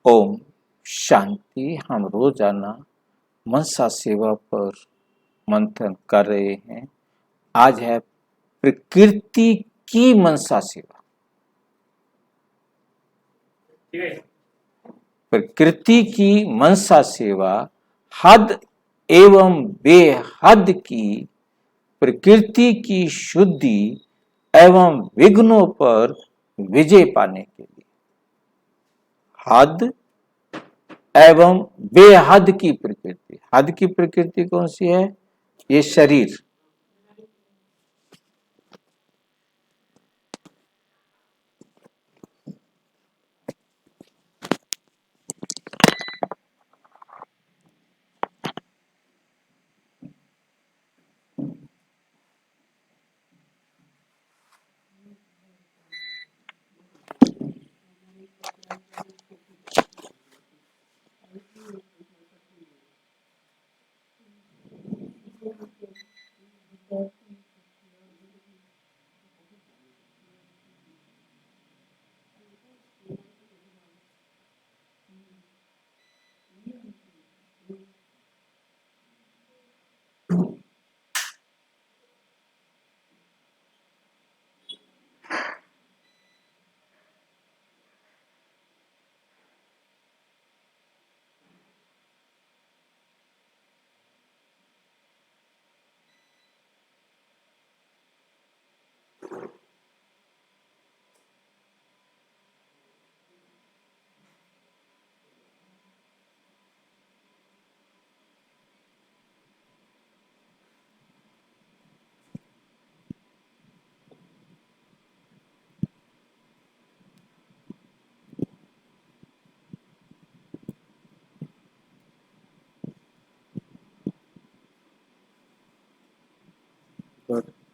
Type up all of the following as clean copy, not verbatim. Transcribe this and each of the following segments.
ओम शांति। हम रोजाना मनसा सेवा पर मंथन कर रहे हैं। आज है प्रकृति की मनसा सेवा। प्रकृति की मनसा सेवा हद एवं बेहद की प्रकृति की शुद्धि एवं विघ्नों पर विजय पाने के लिए। हद एवं बेहद की प्रकृति। हद की प्रकृति कौन सी है? ये शरीर।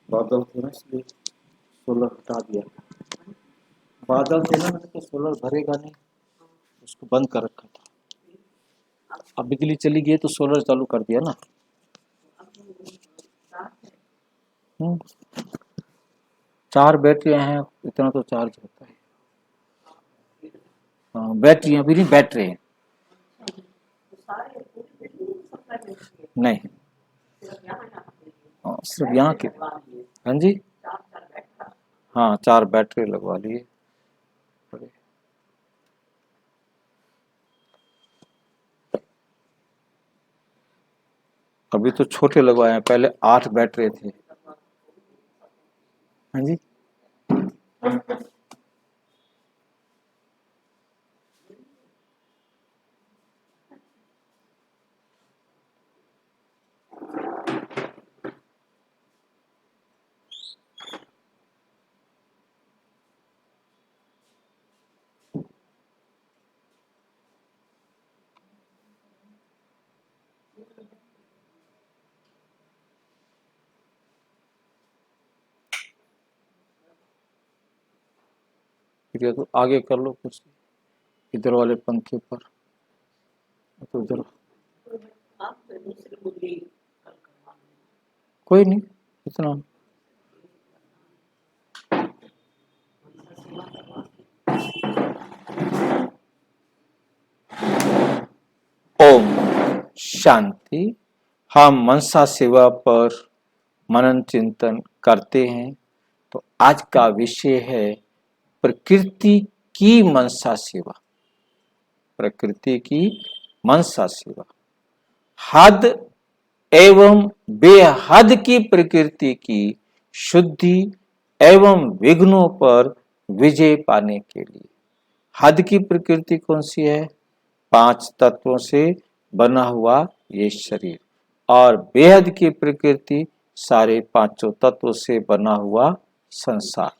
बादल थे ना, इसलिए सोलर हटा दिया। बादल थे ना, मैंने तो सोलर भरेगा नहीं, उसको बंद कर रखा था। अब बिजली चली गई तो सोलर चालू कर दिया ना। चार बैटरियां हैं, इतना तो चार्ज होता है। हाँ, बैटरियां भी नहीं, बैटरी हैं। नहीं, सिर्फ यहाँ के। हाँ जी, हाँ 4 बैटरी लगवा लिए। अभी तो छोटे लगवाए हैं, पहले 8 बैटरी थे। हाँ जी, फिर तो आगे कर लो कुछ इधर वाले पंखे पर, तो उधर कोई नहीं इतना। ओम शांति। हम मनसा सेवा पर मनन चिंतन करते हैं। तो आज का विषय है प्रकृति की मनसा सेवा। प्रकृति की मनसा सेवा हद एवं बेहद की प्रकृति की शुद्धि एवं विघ्नों पर विजय पाने के लिए। हद की प्रकृति कौन सी है? 5 तत्वों से बना हुआ ये शरीर। और बेहद की प्रकृति सारे 5 तत्वों से बना हुआ संसार,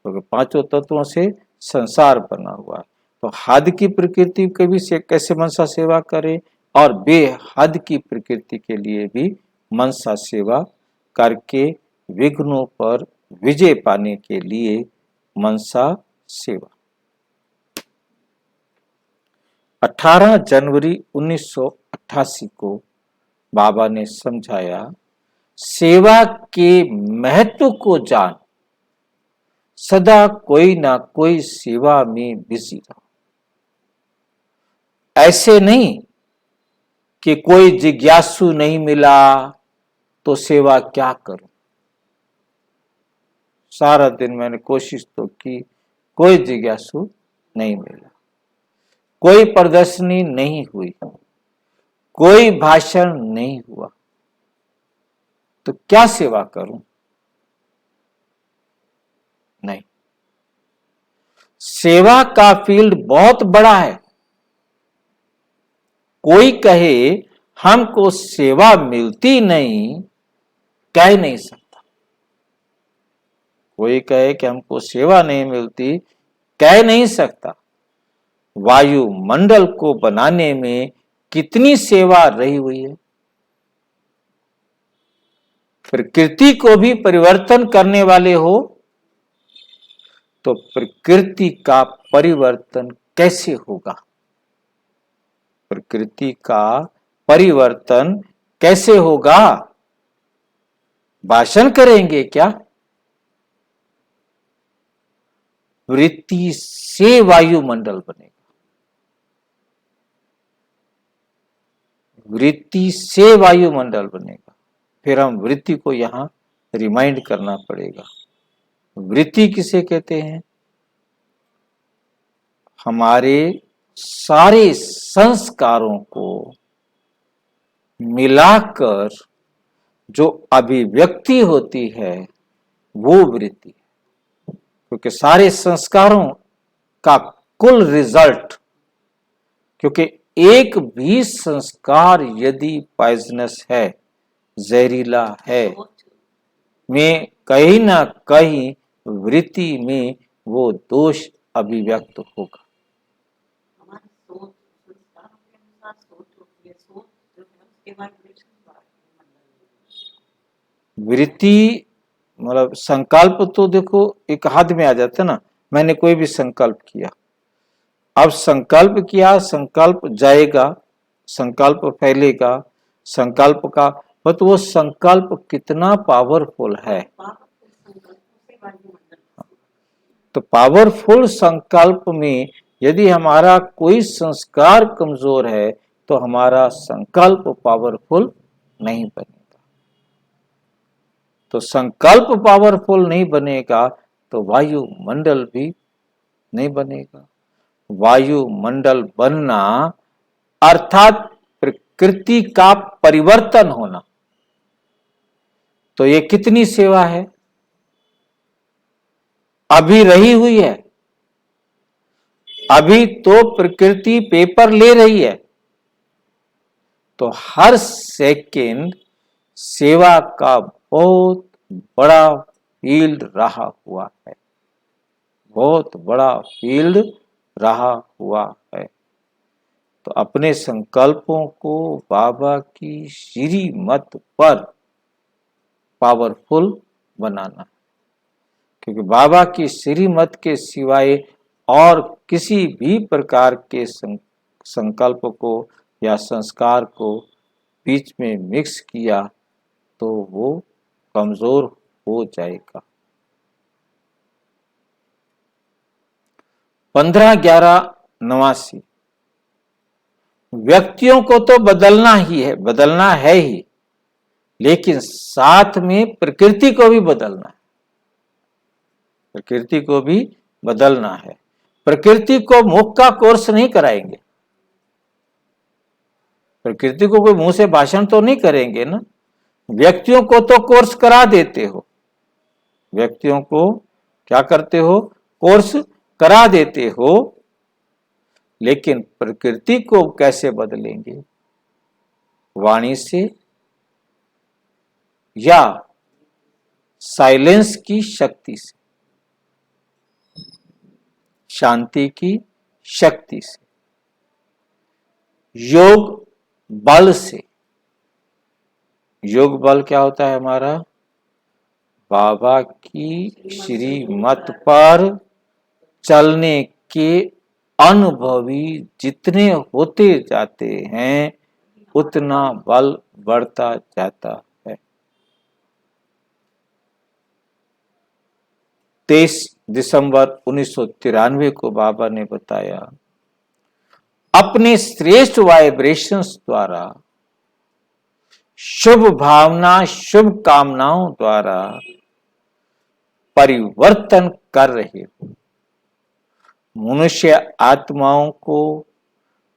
क्योंकि 5 तत्वों से संसार बना हुआ है। तो हद की प्रकृति के भी से कैसे मनसा सेवा करें, और बेहद की प्रकृति के लिए भी मनसा सेवा करके विघ्नों पर विजय पाने के लिए मनसा सेवा। 18 जनवरी 1988 को बाबा ने समझाया, सेवा के महत्व को जान, सदा कोई ना कोई सेवा में बिजी रहो। ऐसे नहीं कि कोई जिज्ञासु नहीं मिला तो सेवा क्या करूं। सारा दिन मैंने कोशिश तो की, कोई जिज्ञासु नहीं मिला, कोई प्रदर्शनी नहीं हुई, कोई भाषण नहीं हुआ, तो क्या सेवा करूं। नहीं, सेवा का फील्ड बहुत बड़ा है। कोई कहे हमको सेवा मिलती नहीं, कह नहीं सकता। कोई कहे कि हमको सेवा नहीं मिलती, कह नहीं सकता। वायुमंडल को बनाने में कितनी सेवा रही हुई है। प्रकृति को भी परिवर्तन करने वाले हो, तो प्रकृति का परिवर्तन कैसे होगा। प्रकृति का परिवर्तन कैसे होगा। भाषण करेंगे क्या। वृत्ति से वायुमंडल बनेगा, वृत्ति से वायुमंडल बनेगा। फिर हम वृत्ति को यहां रिमाइंड करना पड़ेगा। वृत्ति किसे कहते हैं। हमारे सारे संस्कारों को मिलाकर जो अभिव्यक्ति होती है वो वृत्ति है। क्योंकि सारे संस्कारों का कुल रिजल्ट, क्योंकि एक भी संस्कार यदि पॉइजनस है, जहरीला है, में कहीं ना कहीं वृत्ति में वो दोष अभिव्यक्त होगा। वृत्ति मतलब संकल्प तो देखो एक हाथ में आ जाता है ना। मैंने कोई भी संकल्प किया, अब संकल्प किया, संकल्प जाएगा, संकल्प फैलेगा, संकल्प का तो वो संकल्प कितना पावरफुल है। तो पावरफुल संकल्प में यदि हमारा कोई संस्कार कमजोर है तो हमारा संकल्प पावरफुल नहीं बनेगा। तो संकल्प पावरफुल नहीं बनेगा तो वायुमंडल भी नहीं बनेगा। वायुमंडल बनना अर्थात प्रकृति का परिवर्तन होना, तो ये कितनी सेवा है, अभी रही हुई है। अभी तो प्रकृति पेपर ले रही है, तो हर सेकंड सेवा का बहुत बड़ा फील्ड रहा हुआ है, बहुत बड़ा फील्ड रहा हुआ है। तो अपने संकल्पों को बाबा की श्रीमत पर पावरफुल बनाना, क्योंकि बाबा की श्रीमत के सिवाय और किसी भी प्रकार के संकल्प को या संस्कार को बीच में मिक्स किया तो वो कमजोर हो जाएगा। 15/11/89 व्यक्तियों को तो बदलना ही है, बदलना है ही, लेकिन साथ में प्रकृति को भी बदलना है। प्रकृति को भी बदलना है। प्रकृति को मुख का कोर्स नहीं कराएंगे, प्रकृति को कोई मुंह से भाषण तो नहीं करेंगे ना। व्यक्तियों को तो कोर्स करा देते हो, व्यक्तियों को क्या करते हो, कोर्स करा देते हो, लेकिन प्रकृति को कैसे बदलेंगे। वाणी से या साइलेंस की शक्ति से, शांति की शक्ति से, योग बल से। योग बल क्या होता है हमारा, बाबा की श्रीमत पर चलने के अनुभवी जितने होते जाते हैं उतना बल बढ़ता जाता है। 23 दिसंबर 1993 को बाबा ने बताया, अपने श्रेष्ठ वाइब्रेशंस द्वारा, शुभ भावना, शुभ कामनाओं द्वारा परिवर्तन कर रहे हो। मनुष्य आत्माओं को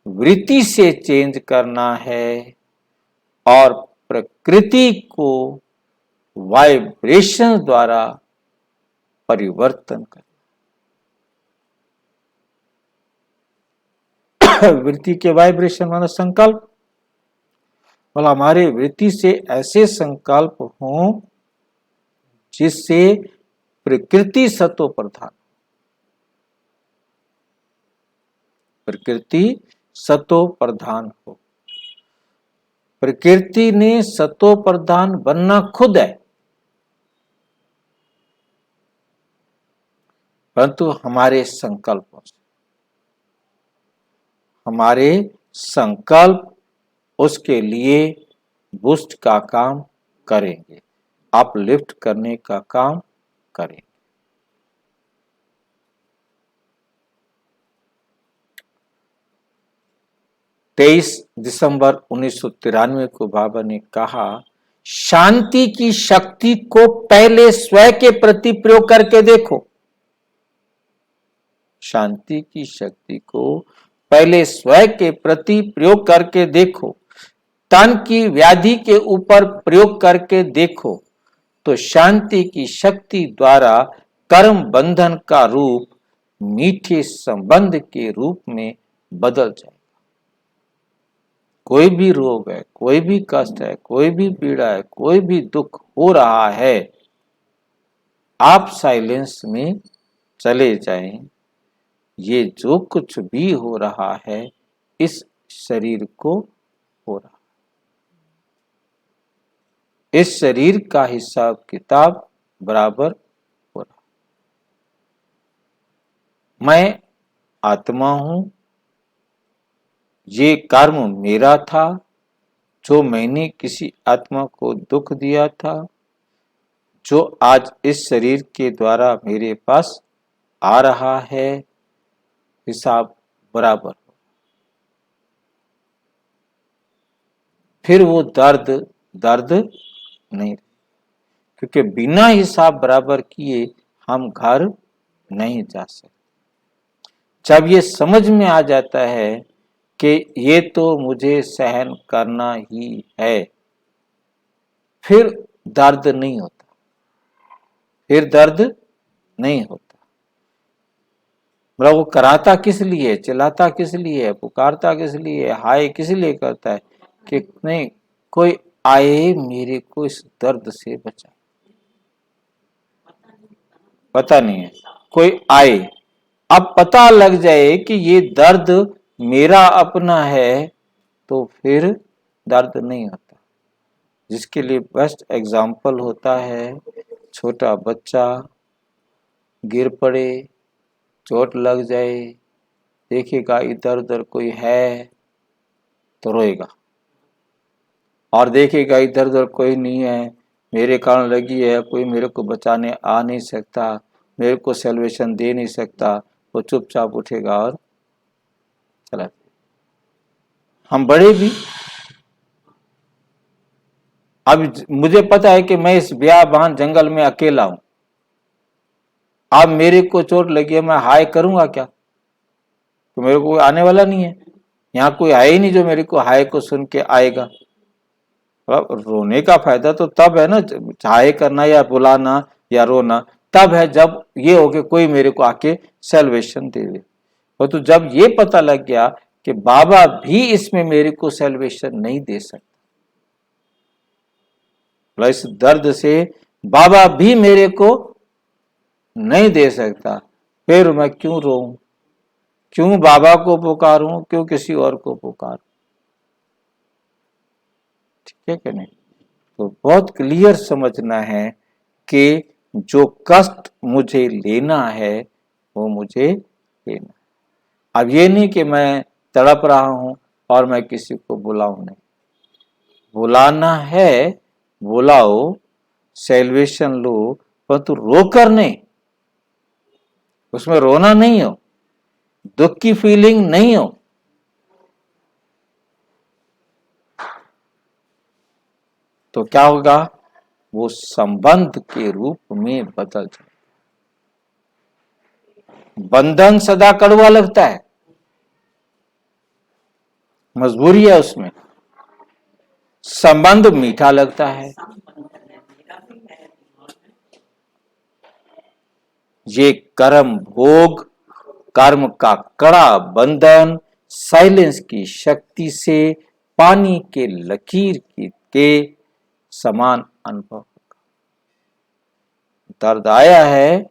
वृत्ति से चेंज करना है और प्रकृति को वाइब्रेशन द्वारा परिवर्तन करना। वृत्ति के वाइब्रेशन माना संकल्प, बोला हमारे वृत्ति से ऐसे संकल्प हों जिससे प्रकृति सतो प्रधान, प्रकृति सतो प्रधान हो। प्रकृति ने सतो प्रधान बनना खुद है, परंतु हमारे संकल्पों से, हमारे संकल्प उसके लिए बूस्ट का काम करेंगे, अपलिफ्ट करने का काम करेंगे। दिसंबर 1993 को बाबा ने कहा, शांति की शक्ति को पहले स्वयं के प्रति प्रयोग करके देखो। शांति की शक्ति को पहले स्वयं के प्रति प्रयोग करके देखो, तन की व्याधि के ऊपर प्रयोग करके देखो, तो शांति की शक्ति द्वारा कर्म बंधन का रूप मीठे संबंध के रूप में बदल जाएगा। कोई भी रोग है, कोई भी कष्ट है, कोई भी पीड़ा है, कोई भी दुख हो रहा है, आप साइलेंस में चले जाएं। ये जो कुछ भी हो रहा है इस शरीर को हो रहा है, इस शरीर का हिसाब किताब बराबर हो रहा। मैं आत्मा हूं, ये कर्म मेरा था जो मैंने किसी आत्मा को दुख दिया था, जो आज इस शरीर के द्वारा मेरे पास आ रहा है, हिसाब बराबर। फिर वो दर्द नहीं, क्योंकि बिना हिसाब बराबर किए हम घर नहीं जा सकते। जब ये समझ में आ जाता है कि ये तो मुझे सहन करना ही है, फिर दर्द नहीं होता, फिर दर्द नहीं होता। मतलब वो कराता किस लिए, चिल्लाता किस लिए, पुकारता किस लिए, हाय किस लिए करता है कि नहीं कोई आए मेरे को इस दर्द से बचाए। पता नहीं है, कोई आए, अब पता लग जाए कि ये दर्द मेरा अपना है तो फिर दर्द नहीं होता। जिसके लिए बेस्ट एग्जाम्पल होता है, छोटा बच्चा गिर पड़े, चोट लग जाए, देखेगा इधर उधर कोई है तो रोएगा, और देखेगा इधर उधर कोई नहीं है, मेरे कारण लगी है, कोई मेरे को बचाने आ नहीं सकता, मेरे को सैल्वेशन दे नहीं सकता, वो चुपचाप उठेगा और चला। हम बड़े भी, अब मुझे पता है कि मैं इस बियाबान जंगल में अकेला हूं, अब मेरे को चोट लगी है, मैं हाय करूंगा क्या? तो मेरे को आने वाला नहीं है, यहाँ कोई आए ही नहीं जो मेरे को हाय को सुन के आएगा। रोने का फायदा तो तब है ना, हाय करना या बुलाना या रोना तब है जब ये हो कि कोई मेरे को आके सैल्वेशन दे दे। और तो जब ये पता लग गया कि बाबा भी इसमें मेरे को सैल्वेशन नहीं दे सकता, इस दर्द से बाबा भी मेरे को नहीं दे सकता, फिर मैं क्यों रोऊं, क्यों बाबा को पुकारूं, क्यों किसी और को पुकारूं? ठीक है कि नहीं? तो बहुत क्लियर समझना है कि जो कष्ट मुझे लेना है वो मुझे लेना। अब ये नहीं कि मैं तड़प रहा हूं और मैं किसी को बुलाऊं, नहीं, बुलाना है बुलाओ, सैल्वेशन लो, परंतु रोकर नहीं, उसमें रोना नहीं हो, दुख की फीलिंग नहीं हो, तो क्या होगा, वो संबंध के रूप में बदल जाए। बंधन सदा कड़वा लगता है, मजबूरी है उसमें। संबंध मीठा लगता है। ये कर्म भोग, कर्म का कड़ा बंधन साइलेंस की शक्ति से पानी के लकीर के समान अनुभव होगा। दर्द आया है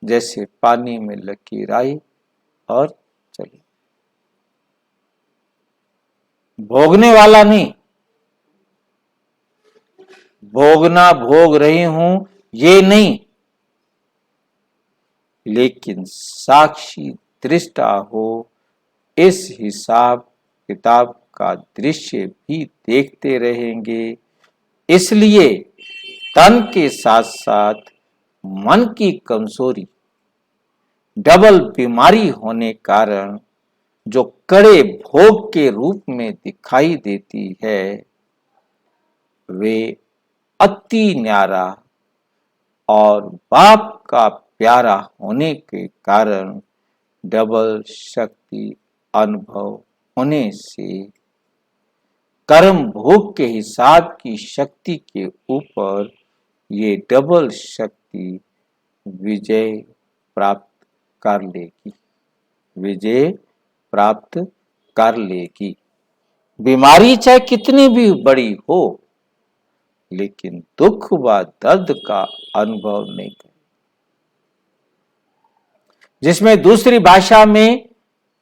जैसे पानी में लकीर आई और चली। भोगने वाला नहीं, भोगना भोग रही हूं ये नहीं, लेकिन साक्षी दृष्टा हो, इस हिसाब किताब का दृश्य भी देखते रहेंगे। इसलिए तन के साथ साथ मन की कमजोरी, डबल बीमारी होने कारण जो कड़े भोग के रूप में दिखाई देती है, वे अति न्यारा और बाप का प्यारा होने के कारण डबल शक्ति अनुभव होने से कर्म भोग के हिसाब की शक्ति के ऊपर ये डबल शक्ति विजय प्राप्त कर लेगी, विजय प्राप्त कर लेगी। बीमारी चाहे कितनी भी बड़ी हो, लेकिन दुख व दर्द का अनुभव नहीं करे। जिसमें दूसरी भाषा में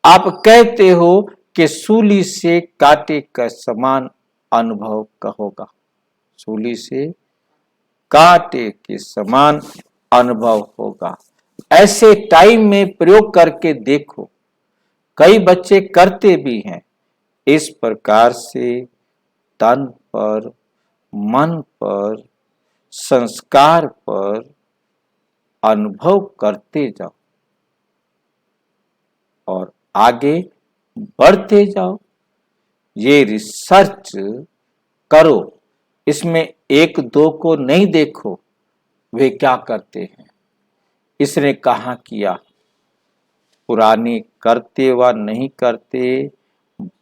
आप कहते हो कि सूली से कांटे का समान अनुभव का होगा, सूली से कांटे के समान अनुभव होगा। ऐसे टाइम में प्रयोग करके देखो, कई बच्चे करते भी हैं। इस प्रकार से तन पर, मन पर, संस्कार पर अनुभव करते जाओ और आगे बढ़ते जाओ। ये रिसर्च करो, इसमें एक दो को नहीं देखो वे क्या करते हैं, इसने कहाँ किया। पुराने करते व नहीं करते,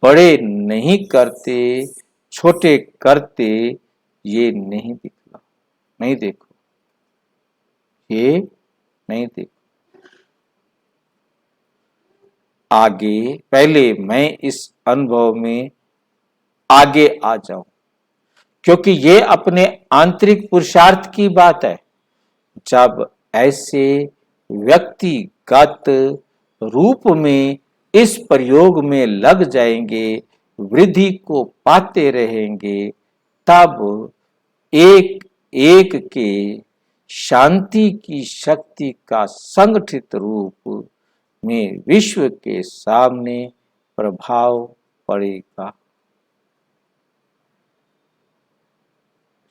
बड़े नहीं करते, छोटे करते, ये नहीं दिखला, नहीं देखो, ये नहीं देखो। आगे पहले मैं इस अनुभव में आगे आ जाऊं, क्योंकि ये अपने आंतरिक पुरुषार्थ की बात है। जब ऐसे व्यक्तिगत रूप में इस प्रयोग में लग जाएंगे, वृद्धि को पाते रहेंगे, तब एक एक के शांति की शक्ति का संगठित रूप में विश्व के सामने प्रभाव पड़ेगा।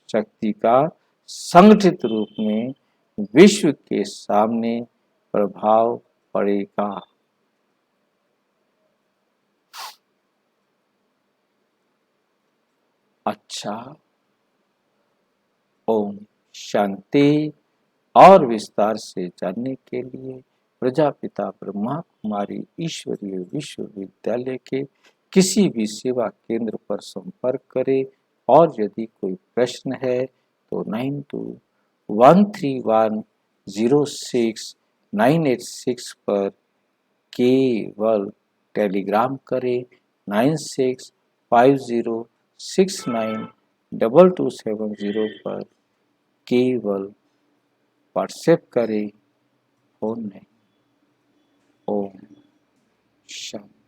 शक्ति का संगठित रूप में विश्व के सामने प्रभाव पड़ेगा। अच्छा, ओम शांति। और विस्तार से जानने के लिए प्रजापिता ब्रह्मा कुमारी ईश्वरीय विश्वविद्यालय के किसी भी सेवा केंद्र पर संपर्क करें। और यदि कोई प्रश्न है तो 9213106986 पर केवल टेलीग्राम करें। 9650692270 पर केवल व्हाट्सएप करें, फोन नहीं। ओम शांति।